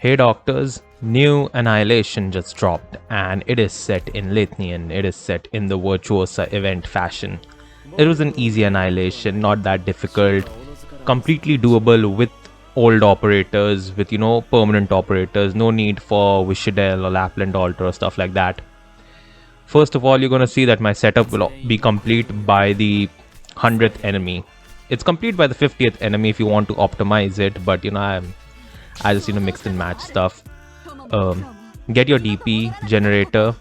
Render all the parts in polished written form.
Hey doctors, new Annihilation just dropped and it is set in Lethne and it is set in the Virtuosa event fashion. It was an easy Annihilation, not that difficult, completely doable with old operators, with permanent operators, no need for Wishadel or Lapland Altar or stuff like that. First of all, you're gonna see that my setup will be complete by the 100th enemy. It's complete by the 50th enemy if you want to optimize it, but I just mixed and match stuff. Get your DP, Generator,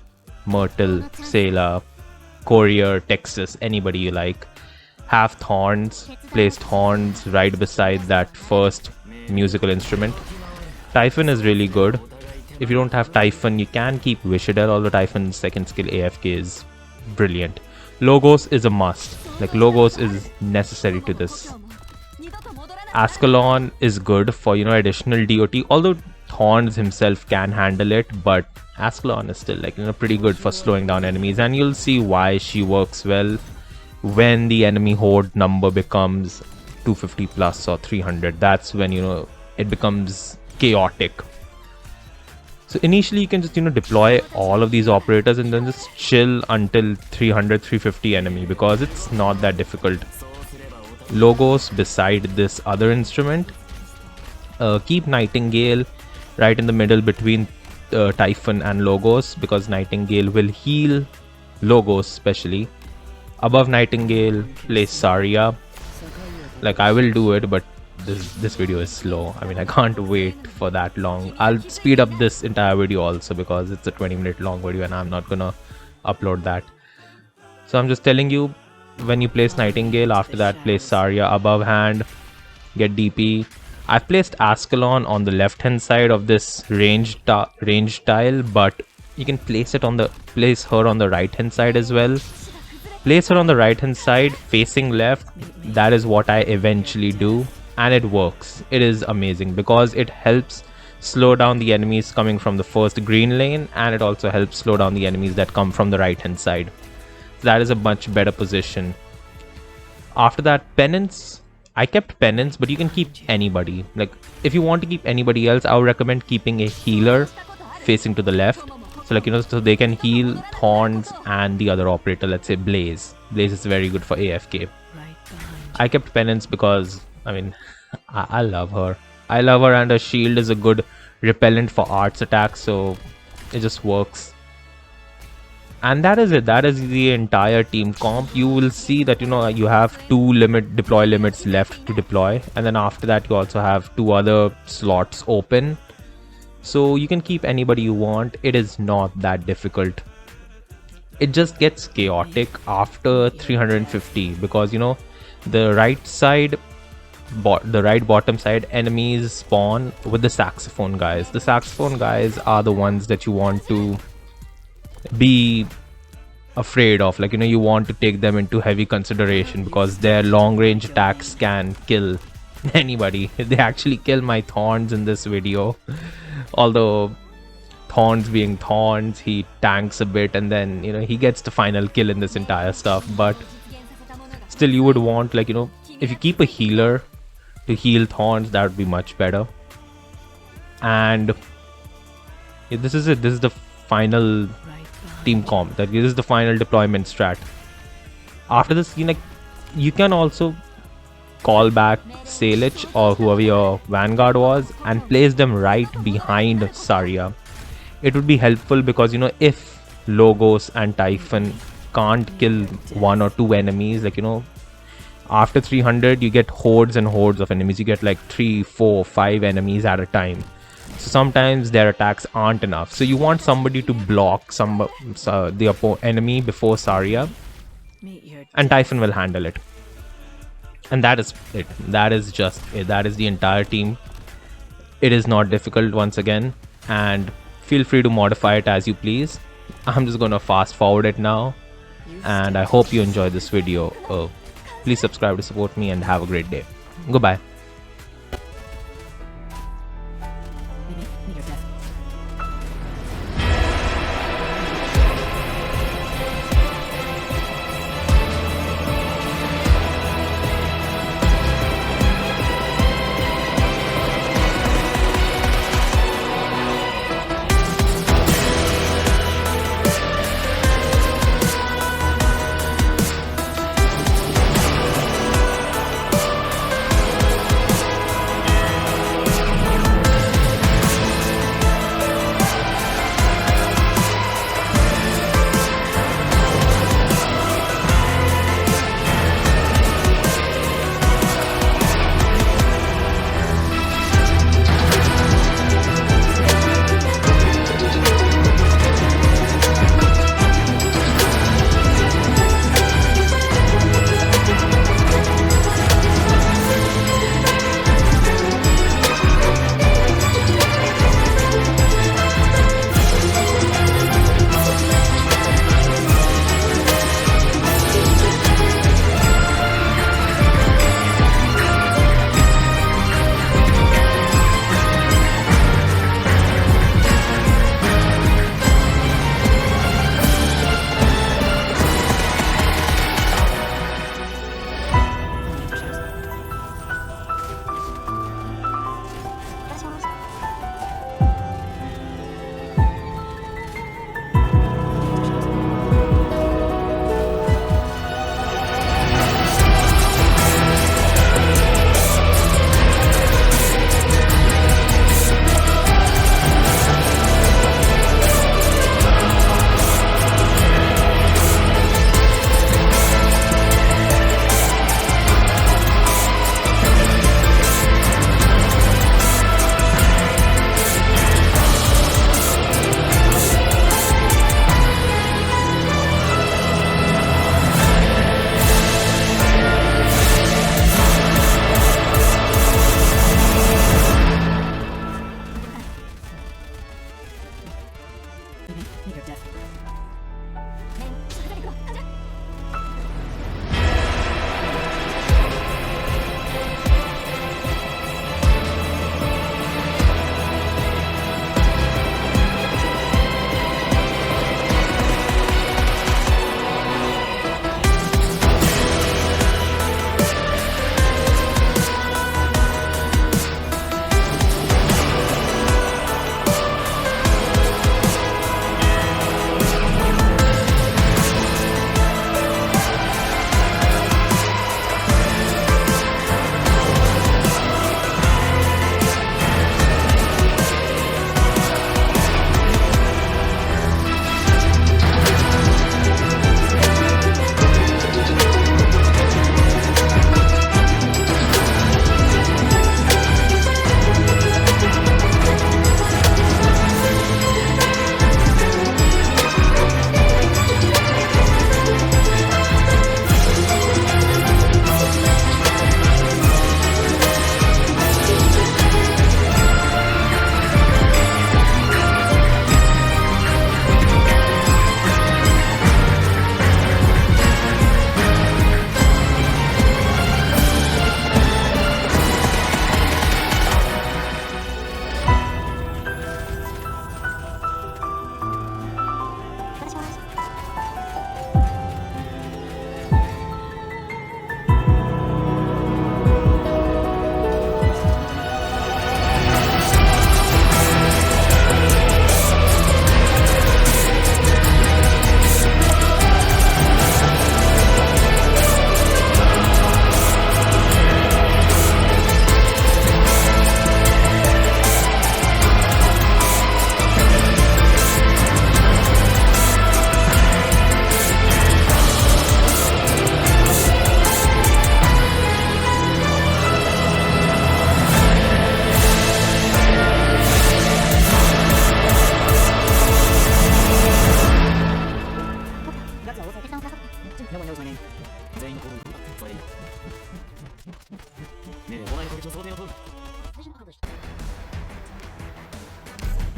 Myrtle, Saileach, Courier, Texas, anybody you like. Have Thorns, place Thorns right beside that first musical instrument. Typhon is really good. If you don't have Typhon, you can keep Wishadel, although Typhon's second skill AFK is brilliant. Logos is a must. Like, Logos is necessary to this. Ascalon is good for, additional DOT, although Thorns himself can handle it, but Ascalon is still, pretty good for slowing down enemies, and you'll see why she works well when the enemy horde number becomes 250 plus or 300. That's when, it becomes chaotic. So initially you can just, deploy all of these operators and then just chill until 300, 350 enemy, because it's not that difficult. Logos beside this other instrument. Keep Nightingale right in the middle between Typhon and Logos, because Nightingale will heal Logos especially. Above Nightingale, place Saria. Like, I will do it, but this video is slow. I can't wait for that long. I'll speed up this entire video also because it's a 20-minute long video and I'm not gonna upload that. So I'm just telling you, when you place Nightingale, after that place Saria above hand, get DP. I've placed Ascalon on the left hand side of this range tile, but you can place her on the right hand side as well. Place her on the right hand side facing left. That is what I eventually do, and it works. It is amazing because it helps slow down the enemies coming from the first green lane, and it also helps slow down the enemies that come from the right hand side. That is a much better position. After that, Penance. I kept Penance, but you can keep anybody. Like, if you want to keep anybody else, I would recommend keeping a healer facing to the left. So so they can heal Thorns and the other operator, let's say Blaze. Blaze is very good for AFK. I kept Penance because, I love her. I love her, and her shield is a good repellent for arts attacks, so it just works. And that is it. That is the entire team comp. You will see that you have 2 deploy limits left to deploy, and then after that you also have 2 other slots open. So you can keep anybody you want. It is not that difficult. It just gets chaotic after 350 because the right bottom side enemies spawn with the saxophone guys. The saxophone guys are the ones that you want to be afraid of. You want to take them into heavy consideration because their long range attacks can kill anybody. They actually kill my Thorns in this video. Although Thorns being Thorns, he tanks a bit and then he gets the final kill in this entire stuff. But still, you would want if you keep a healer to heal Thorns, that would be much better. And this is it. This is the final team comp. This is the final deployment strat. After this, you can also call back Saileach or whoever your vanguard was and place them right behind Saria. It would be helpful because if Logos and Typhon can't kill 1 or 2 enemies, after 300 you get hordes and hordes of enemies. You get 3, 4, 5 enemies at a time. So sometimes their attacks aren't enough. So you want somebody to block the enemy before Saria, and Typhon will handle it. And that is it. That is just it. That is the entire team. It is not difficult once again, and feel free to modify it as you please. I'm just gonna fast forward it now, and I hope you enjoyed this video. Please subscribe to support me and have a great day. Goodbye.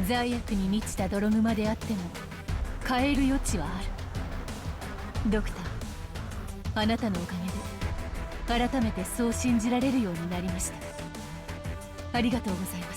罪悪に満ちた泥沼であっても変える余地はある。ドクター、あなたのおかげで改めてそう信じられるようになりました。ありがとうございます。